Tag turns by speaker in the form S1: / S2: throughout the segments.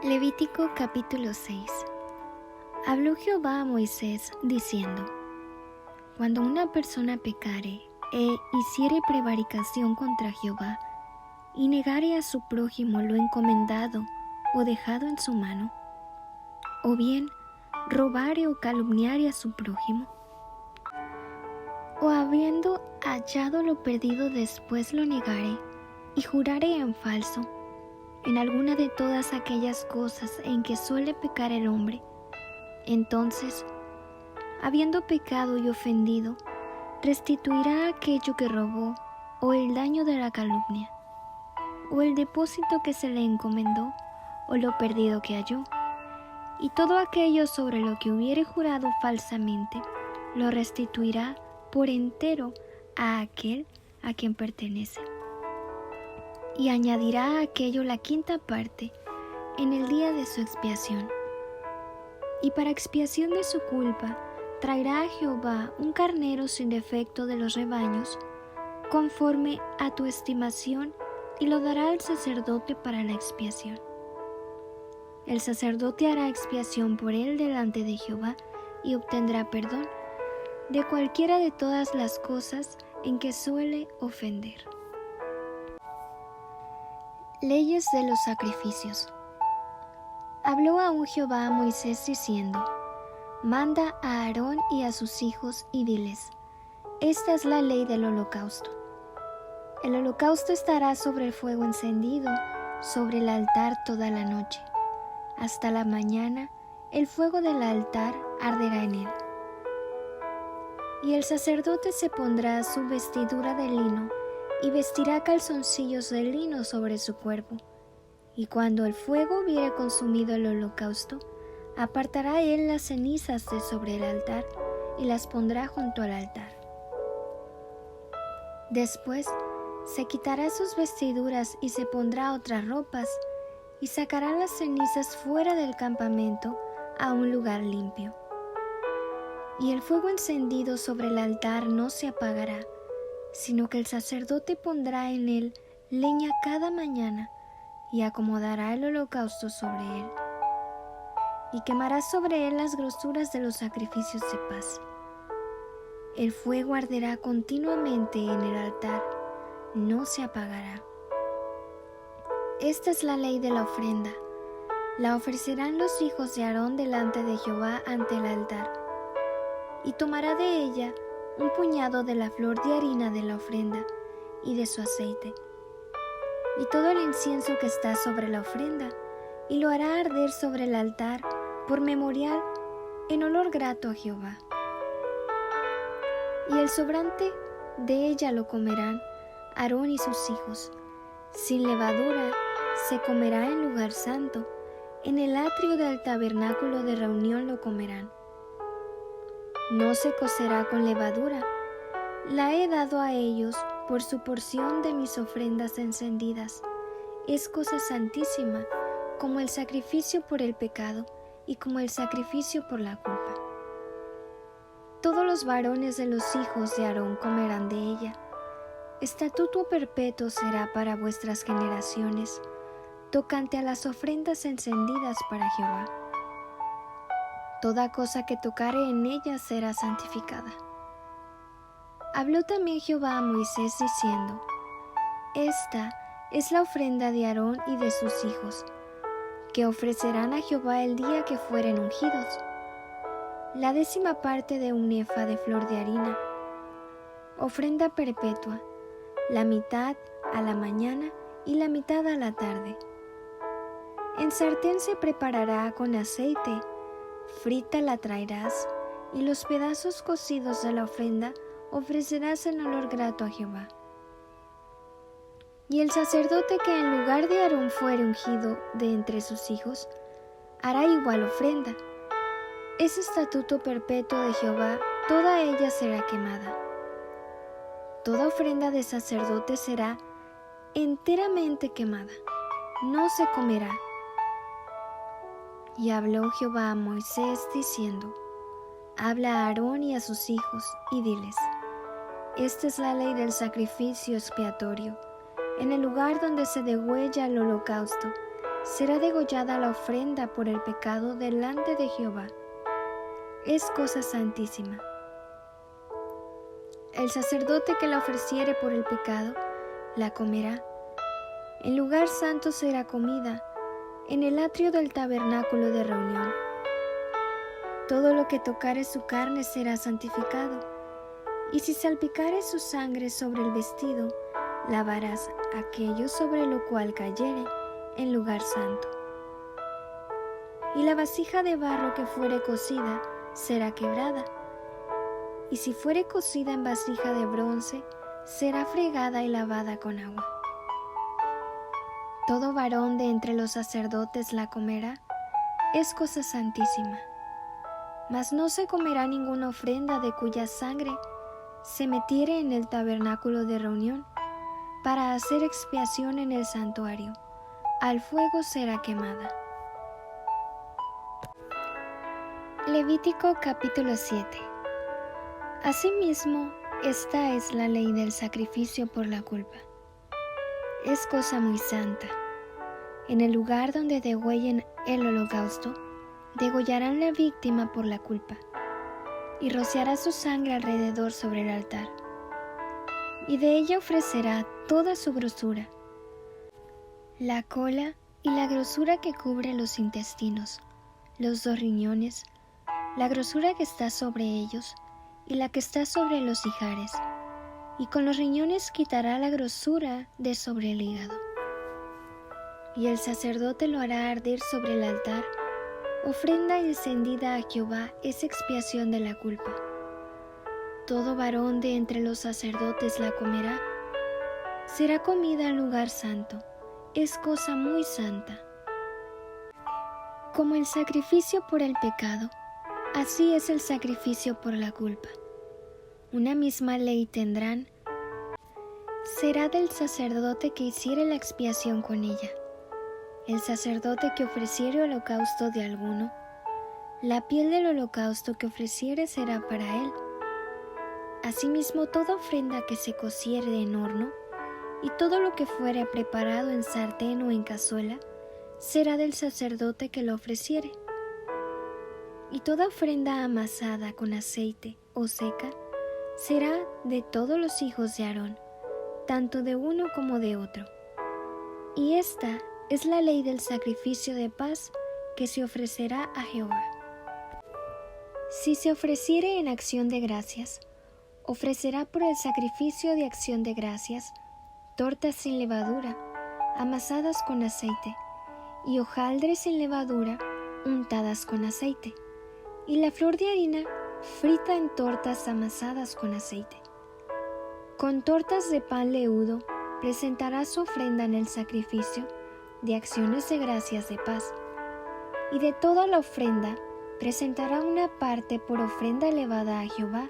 S1: Levítico capítulo 6. Habló Jehová a Moisés, diciendo: Cuando una persona pecare e hiciere prevaricación contra Jehová, y negare a su prójimo lo encomendado o dejado en su mano, o bien robare o calumniare a su prójimo, o habiendo hallado lo perdido después lo negare, y jurare en falso, en alguna de todas aquellas cosas en que suele pecar el hombre, entonces, habiendo pecado y ofendido, restituirá aquello que robó, o el daño de la calumnia, o el depósito que se le encomendó, o lo perdido que halló, y todo aquello sobre lo que hubiere jurado falsamente, lo restituirá por entero a aquel a quien pertenece. Y añadirá a aquello la quinta parte en el día de su expiación. Y para expiación de su culpa traerá a Jehová un carnero sin defecto de los rebaños, conforme a tu estimación, y lo dará al sacerdote para la expiación. El sacerdote hará expiación por él delante de Jehová y obtendrá perdón de cualquiera de todas las cosas en que suele ofender. Leyes de los sacrificios. Habló aún Jehová a Moisés diciendo: Manda a Aarón y a sus hijos y diles: Esta es la ley del holocausto. El holocausto estará sobre el fuego encendido, sobre el altar toda la noche. Hasta la mañana el fuego del altar arderá en él. Y el sacerdote se pondrá su vestidura de lino y vestirá calzoncillos de lino sobre su cuerpo. Y cuando el fuego hubiere consumido el holocausto, apartará él las cenizas de sobre el altar y las pondrá junto al altar. Después se quitará sus vestiduras y se pondrá otras ropas, y sacará las cenizas fuera del campamento a un lugar limpio. Y el fuego encendido sobre el altar no se apagará, sino que el sacerdote pondrá en él leña cada mañana, y acomodará el holocausto sobre él, y quemará sobre él las grosuras de los sacrificios de paz. El fuego arderá continuamente en el altar, no se apagará. Esta es la ley de la ofrenda. La ofrecerán los hijos de Aarón delante de Jehová ante el altar, y tomará de ella un puñado de la flor de harina de la ofrenda y de su aceite, y todo el incienso que está sobre la ofrenda, y lo hará arder sobre el altar por memorial en olor grato a Jehová. Y el sobrante de ella lo comerán Aarón y sus hijos. Sin levadura se comerá en lugar santo, en el atrio del tabernáculo de reunión lo comerán. No se cocerá con levadura. La he dado a ellos por su porción de mis ofrendas encendidas. Es cosa santísima, como el sacrificio por el pecado y como el sacrificio por la culpa. Todos los varones de los hijos de Aarón comerán de ella. Estatuto perpetuo será para vuestras generaciones, tocante a las ofrendas encendidas para Jehová. Toda cosa que tocare en ella será santificada. Habló también Jehová a Moisés diciendo: Esta es la ofrenda de Aarón y de sus hijos, que ofrecerán a Jehová el día que fueren ungidos: la 10ª parte de un efa de flor de harina, ofrenda perpetua, la mitad a la mañana y la mitad a la tarde. En sartén se preparará con aceite, frita la traerás, y los pedazos cocidos de la ofrenda ofrecerás en olor grato a Jehová. Y el sacerdote que en lugar de Aarón fuere ungido de entre sus hijos, hará igual ofrenda. Es estatuto perpetuo de Jehová, toda ella será quemada. Toda ofrenda de sacerdote será enteramente quemada, no se comerá. Y habló Jehová a Moisés diciendo: Habla a Aarón y a sus hijos, y diles: Esta es la ley del sacrificio expiatorio, en el lugar donde se degüella el holocausto, será degollada la ofrenda por el pecado delante de Jehová. Es cosa santísima. El sacerdote que la ofreciere por el pecado, la comerá. En lugar santo será comida, en el atrio del tabernáculo de reunión. Todo lo que tocare su carne será santificado, y si salpicare su sangre sobre el vestido, lavarás aquello sobre lo cual cayere en lugar santo. Y la vasija de barro que fuere cocida será quebrada, y si fuere cocida en vasija de bronce, será fregada y lavada con agua. Todo varón de entre los sacerdotes la comerá, es cosa santísima. Mas no se comerá ninguna ofrenda de cuya sangre se metiere en el tabernáculo de reunión, para hacer expiación en el santuario. Al fuego será quemada. Levítico capítulo 7. Asimismo, esta es la ley del sacrificio por la culpa. Es cosa muy santa. En el lugar donde degüellen el holocausto, degollarán la víctima por la culpa, y rociará su sangre alrededor sobre el altar. Y de ella ofrecerá toda su grosura, la cola y la grosura que cubre los intestinos, los 2 riñones, la grosura que está sobre ellos y la que está sobre los ijares, y con los riñones quitará la grosura de sobre el hígado. Y el sacerdote lo hará arder sobre el altar. Ofrenda encendida a Jehová es expiación de la culpa. Todo varón de entre los sacerdotes la comerá. Será comida en lugar santo. Es cosa muy santa. Como el sacrificio por el pecado, así es el sacrificio por la culpa. Una misma ley tendrán. Será del sacerdote que hiciere la expiación con ella. El sacerdote que ofreciere holocausto de alguno, la piel del holocausto que ofreciere será para él. Asimismo, toda ofrenda que se cociere en horno, y todo lo que fuere preparado en sartén o en cazuela, será del sacerdote que lo ofreciere. Y toda ofrenda amasada con aceite o seca, será de todos los hijos de Aarón, tanto de uno como de otro. Y esta es la ley del sacrificio de paz que se ofrecerá a Jehová. Si se ofreciere en acción de gracias, ofrecerá por el sacrificio de acción de gracias tortas sin levadura, amasadas con aceite, y hojaldres sin levadura, untadas con aceite, y la flor de harina frita en tortas amasadas con aceite. Con tortas de pan leudo presentará su ofrenda en el sacrificio de acciones de gracias de paz, y de toda la ofrenda presentará una parte por ofrenda elevada a Jehová,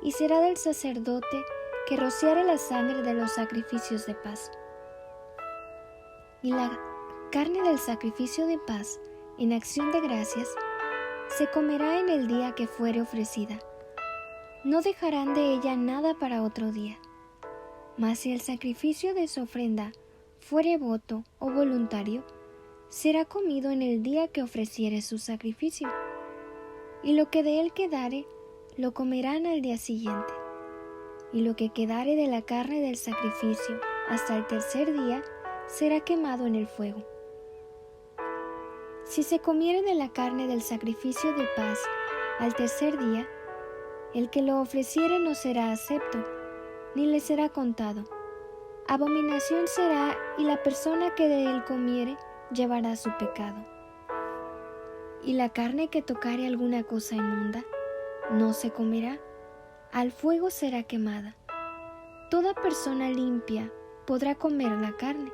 S1: y será del sacerdote que rociare la sangre de los sacrificios de paz. Y la carne del sacrificio de paz en acción de gracias se comerá en el día que fuere ofrecida. No dejarán de ella nada para otro día. Mas si el sacrificio de su ofrenda fuere voto o voluntario, será comido en el día que ofreciere su sacrificio, y lo que de él quedare, lo comerán al día siguiente, y lo que quedare de la carne del sacrificio hasta el tercer día, será quemado en el fuego. Si se comiere de la carne del sacrificio de paz al tercer día, el que lo ofreciere no será acepto, ni le será contado. Abominación será, y la persona que de él comiere llevará su pecado. Y la carne que tocare alguna cosa inmunda, no se comerá, al fuego será quemada. Toda persona limpia podrá comer la carne,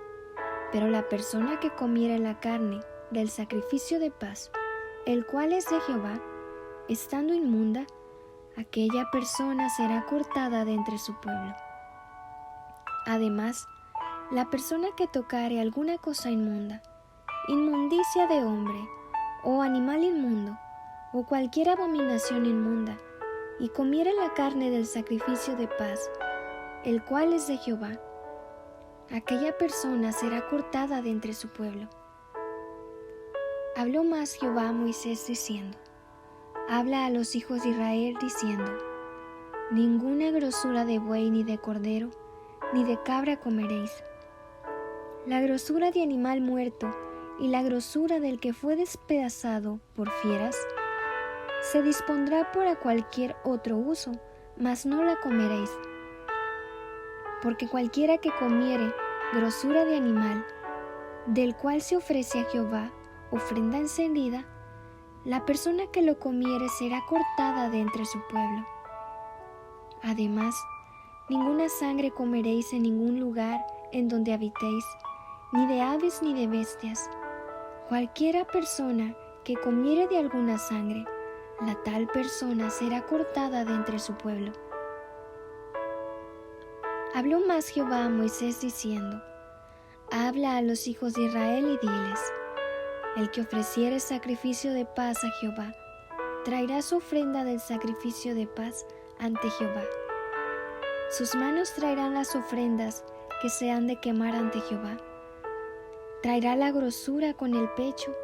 S1: pero la persona que comiere la carne del sacrificio de paz, el cual es de Jehová, estando inmunda, aquella persona será cortada de entre su pueblo. Además, la persona que tocare alguna cosa inmunda, inmundicia de hombre, o animal inmundo, o cualquier abominación inmunda, y comiere la carne del sacrificio de paz, el cual es de Jehová, aquella persona será cortada de entre su pueblo. Habló más Jehová a Moisés diciendo: Habla a los hijos de Israel diciendo: Ninguna grosura de buey ni de cordero, ni de cabra comeréis. La grosura de animal muerto y la grosura del que fue despedazado por fieras se dispondrá para cualquier otro uso, mas no la comeréis. Porque cualquiera que comiere grosura de animal, del cual se ofrece a Jehová ofrenda encendida, la persona que lo comiere será cortada de entre su pueblo. Además, ninguna sangre comeréis en ningún lugar en donde habitéis, ni de aves ni de bestias. Cualquiera persona que comiere de alguna sangre, la tal persona será cortada de entre su pueblo. Habló más Jehová a Moisés diciendo: Habla a los hijos de Israel y diles: El que ofreciere sacrificio de paz a Jehová, traerá su ofrenda del sacrificio de paz ante Jehová. Sus manos traerán las ofrendas que se han de quemar ante Jehová. Traerá la grosura con el pecho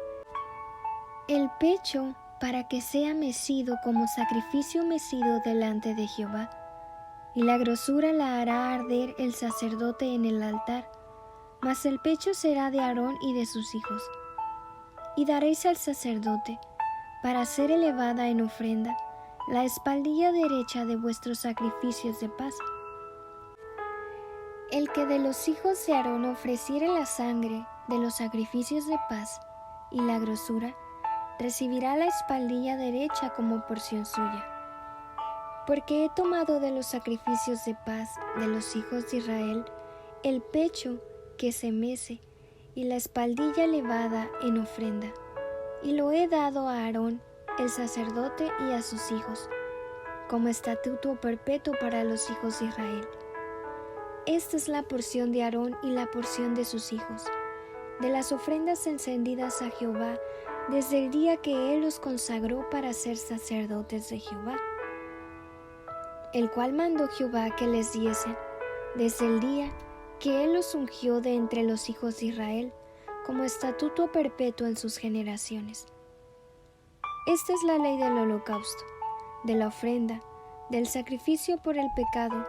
S1: para que sea mecido como sacrificio mecido delante de Jehová, y la grosura la hará arder el sacerdote en el altar, mas el pecho será de Aarón y de sus hijos. Y daréis al sacerdote, para ser elevada en ofrenda, la espaldilla derecha de vuestros sacrificios de paz. El que de los hijos de Aarón ofreciere la sangre de los sacrificios de paz y la grosura, recibirá la espaldilla derecha como porción suya. Porque he tomado de los sacrificios de paz de los hijos de Israel el pecho que se mece y la espaldilla elevada en ofrenda, y lo he dado a Aarón el sacerdote y a sus hijos, como estatuto perpetuo para los hijos de Israel. Esta es la porción de Aarón y la porción de sus hijos, de las ofrendas encendidas a Jehová desde el día que él los consagró para ser sacerdotes de Jehová, el cual mandó Jehová que les diesen, desde el día que él los ungió de entre los hijos de Israel, como estatuto perpetuo en sus generaciones. Esta es la ley del holocausto, de la ofrenda, del sacrificio por el pecado,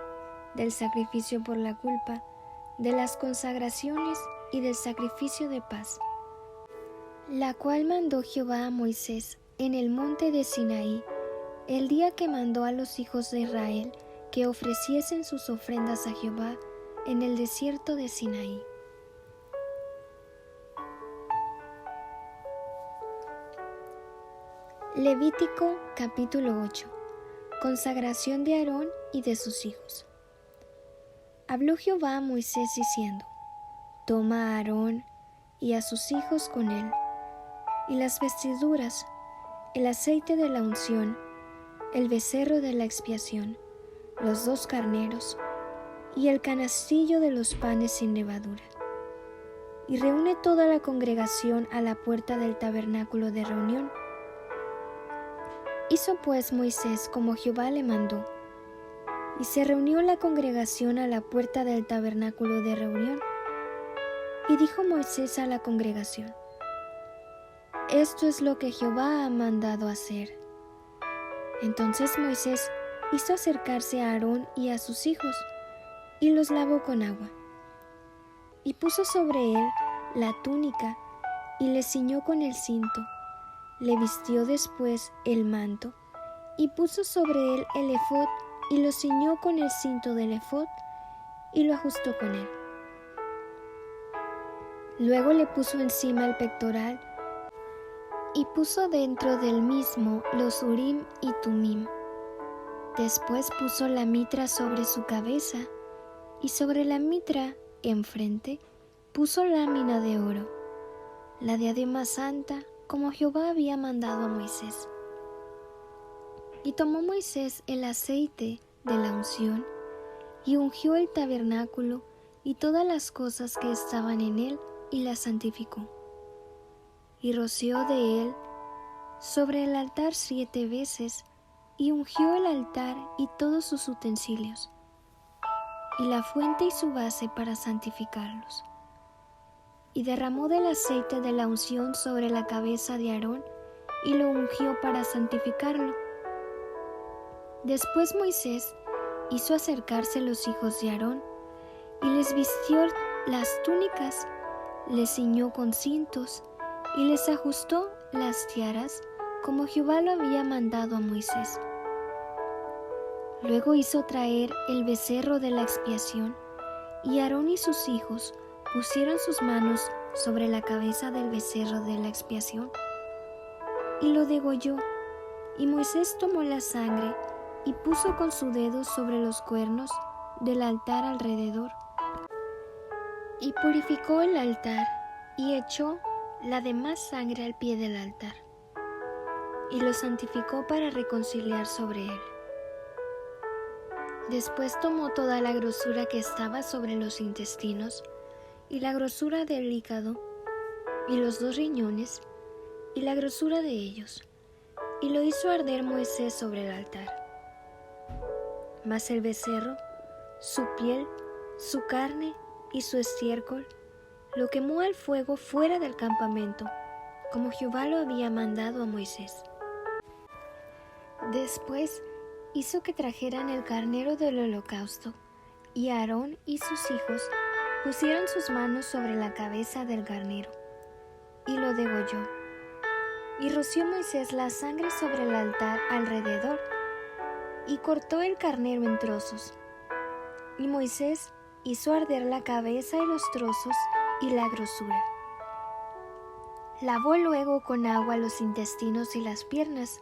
S1: del sacrificio por la culpa, de las consagraciones y del sacrificio de paz, la cual mandó Jehová a Moisés en el monte de Sinaí, el día que mandó a los hijos de Israel que ofreciesen sus ofrendas a Jehová en el desierto de Sinaí. Levítico capítulo 8. Consagración de Aarón y de sus hijos. Habló Jehová a Moisés diciendo: Toma a Aarón y a sus hijos con él, y las vestiduras, el aceite de la unción, el becerro de la expiación, los 2 carneros, y el canastillo de los panes sin levadura. Y reúne toda la congregación a la puerta del tabernáculo de reunión. Hizo pues Moisés como Jehová le mandó, y se reunió la congregación a la puerta del tabernáculo de reunión. Y dijo Moisés a la congregación: Esto es lo que Jehová ha mandado hacer. Entonces Moisés hizo acercarse a Aarón y a sus hijos, y los lavó con agua. Y puso sobre él la túnica, y le ciñó con el cinto. Le vistió después el manto, y puso sobre él el efod, y lo ciñó con el cinto del efod, y lo ajustó con él. Luego le puso encima el pectoral, y puso dentro del mismo los Urim y Tumim. Después puso la mitra sobre su cabeza, y sobre la mitra, enfrente, puso lámina de oro, la diadema santa, como Jehová había mandado a Moisés. Y tomó Moisés el aceite de la unción, y ungió el tabernáculo y todas las cosas que estaban en él, y las santificó. Y roció de él sobre el altar 7 veces, y ungió el altar y todos sus utensilios, y la fuente y su base para santificarlos. y derramó del aceite de la unción sobre la cabeza de Aarón y lo ungió para santificarlo. Después Moisés hizo acercarse los hijos de Aarón y les vistió las túnicas, les ciñó con cintos y les ajustó las tiaras como Jehová lo había mandado a Moisés. Luego hizo traer el becerro de la expiación y Aarón y sus hijos pusieron sus manos sobre la cabeza del becerro de la expiación y lo degolló, y Moisés tomó la sangre y puso con su dedo sobre los cuernos del altar alrededor, y purificó el altar y echó la demás sangre al pie del altar, y lo santificó para reconciliar sobre él. Después tomó toda la grosura que estaba sobre los intestinos, y la grosura del hígado, y los 2 riñones, y la grosura de ellos, y lo hizo arder Moisés sobre el altar. Mas el becerro, su piel, su carne y su estiércol, lo quemó al fuego fuera del campamento, como Jehová lo había mandado a Moisés. Después hizo que trajeran el carnero del holocausto, y Aarón y sus hijos pusieron sus manos sobre la cabeza del carnero, y lo degolló. Y roció Moisés la sangre sobre el altar alrededor, y cortó el carnero en trozos. Y Moisés hizo arder la cabeza y los trozos y la grosura. Lavó luego con agua los intestinos y las piernas,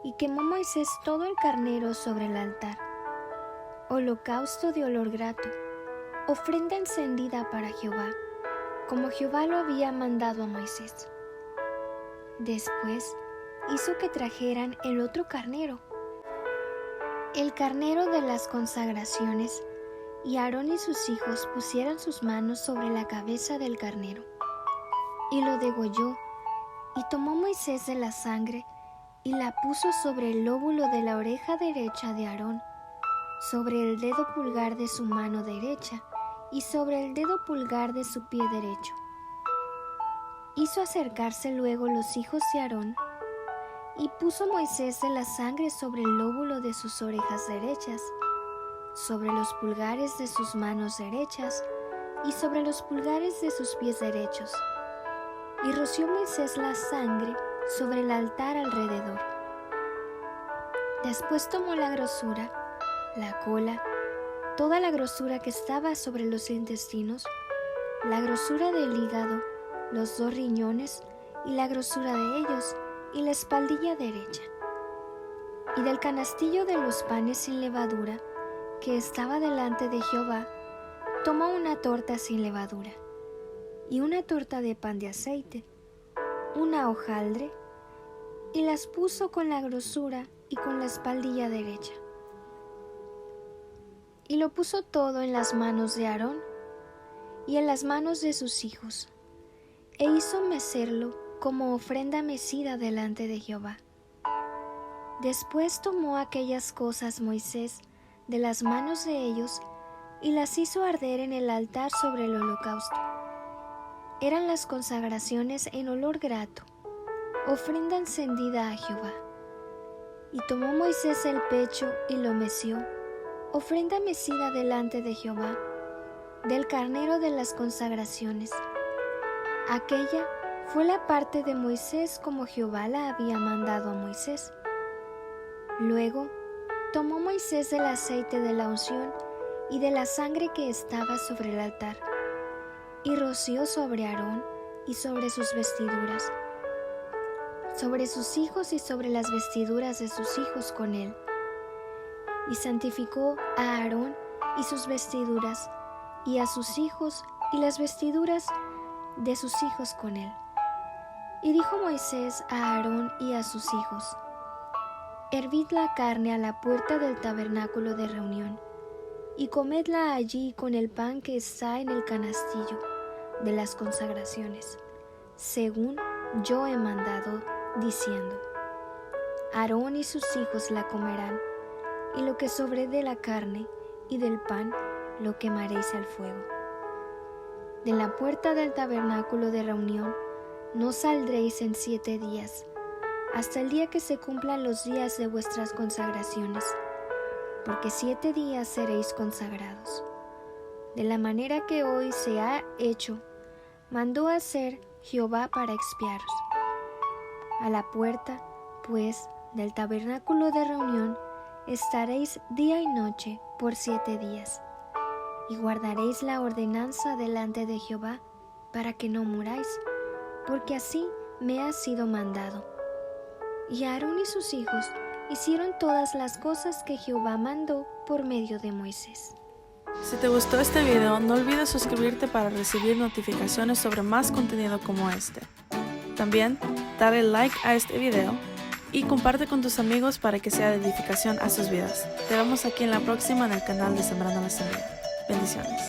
S1: y quemó Moisés todo el carnero sobre el altar, holocausto de olor grato, ofrenda encendida para Jehová, como Jehová lo había mandado a Moisés. Después hizo que trajeran el otro carnero, el carnero de las consagraciones, y Aarón y sus hijos pusieron sus manos sobre la cabeza del carnero, y lo degolló, y tomó Moisés de la sangre, y la puso sobre el lóbulo de la oreja derecha de Aarón, sobre el dedo pulgar de su mano derecha, y sobre el dedo pulgar de su pie derecho. Hizo acercarse luego los hijos de Aarón, y puso Moisés de la sangre sobre el lóbulo de sus orejas derechas, sobre los pulgares de sus manos derechas, y sobre los pulgares de sus pies derechos. Y roció Moisés la sangre sobre el altar alrededor. Después tomó la grosura, la cola, toda la grosura que estaba sobre los intestinos, la grosura del hígado, los 2 riñones y la grosura de ellos, y la espaldilla derecha. Y del canastillo de los panes sin levadura, que estaba delante de Jehová, tomó una torta sin levadura, y una torta de pan de aceite, una hojaldre, y las puso con la grosura y con la espaldilla derecha. Y lo puso todo en las manos de Aarón y en las manos de sus hijos, e hizo mecerlo como ofrenda mecida delante de Jehová. Después tomó aquellas cosas Moisés de las manos de ellos y las hizo arder en el altar sobre el holocausto. Eran las consagraciones en olor grato, ofrenda encendida a Jehová. Y tomó Moisés el pecho y lo meció, ofrenda mecida delante de Jehová, del carnero de las consagraciones. Aquella fue la parte de Moisés como Jehová la había mandado a Moisés. Luego tomó Moisés del aceite de la unción y de la sangre que estaba sobre el altar, y roció sobre Aarón y sobre sus vestiduras, sobre sus hijos y sobre las vestiduras de sus hijos con él. Y santificó a Aarón y sus vestiduras, y a sus hijos y las vestiduras de sus hijos con él. Y dijo Moisés a Aarón y a sus hijos: hervid la carne a la puerta del tabernáculo de reunión, y comedla allí con el pan que está en el canastillo de las consagraciones, según yo he mandado, diciendo: Aarón y sus hijos la comerán, y lo que sobre de la carne y del pan lo quemaréis al fuego. De la puerta del tabernáculo de reunión no saldréis en 7 días, hasta el día que se cumplan los días de vuestras consagraciones, porque 7 días seréis consagrados. De la manera que hoy se ha hecho, mandó hacer Jehová para expiaros. A la puerta, pues, del tabernáculo de reunión estaréis día y noche por 7 días, y guardaréis la ordenanza delante de Jehová para que no muráis, porque así me ha sido mandado. Y Aarón y sus hijos hicieron todas las cosas que Jehová mandó por medio de Moisés.
S2: Si te gustó este video, no olvides suscribirte para recibir notificaciones sobre más contenido como este. También, dale like a este video y comparte con tus amigos para que sea de edificación a sus vidas. Te vemos aquí en la próxima en el canal de Sembrando la Semilla. Bendiciones.